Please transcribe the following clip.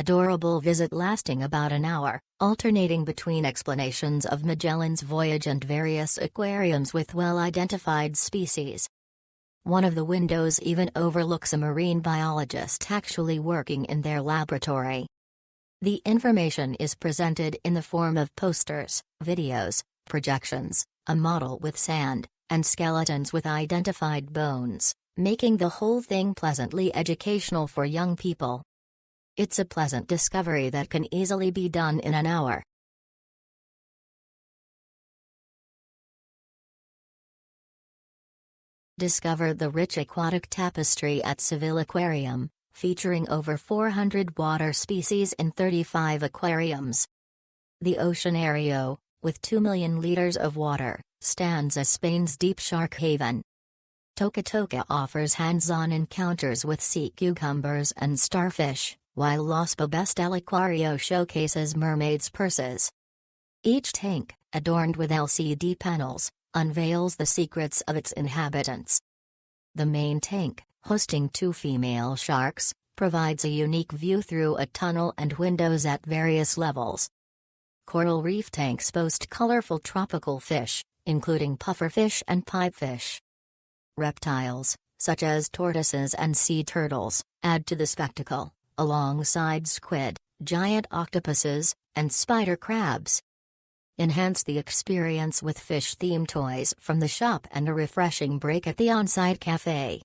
adorable visit lasting about an hour, alternating between explanations of Magellan's voyage and various aquariums with well-identified species. One of the windows even overlooks a marine biologist actually working in their laboratory. The information is presented in the form of posters, videos, projections, a model with sand, and skeletons with identified bones, making the whole thing pleasantly educational for young people. It's a pleasant discovery that can easily be done in an hour. Discover the rich aquatic tapestry at Seville Aquarium, featuring over 400 water species in 35 aquariums. The Oceanario, with 2 million liters of water, stands as Spain's deep shark haven. Toca Toca offers hands-on encounters with sea cucumbers and starfish, while Los Bebes del Acuario showcases mermaids' purses. Each tank, adorned with LCD panels, unveils the secrets of its inhabitants. The main tank, hosting 2 female sharks, provides a unique view through a tunnel and windows at various levels. Coral reef tanks boast colorful tropical fish, including pufferfish and pipefish. Reptiles, such as tortoises and sea turtles, add to the spectacle, alongside squid, giant octopuses, and spider crabs. Enhance the experience with fish-themed toys from the shop and a refreshing break at the on-site café.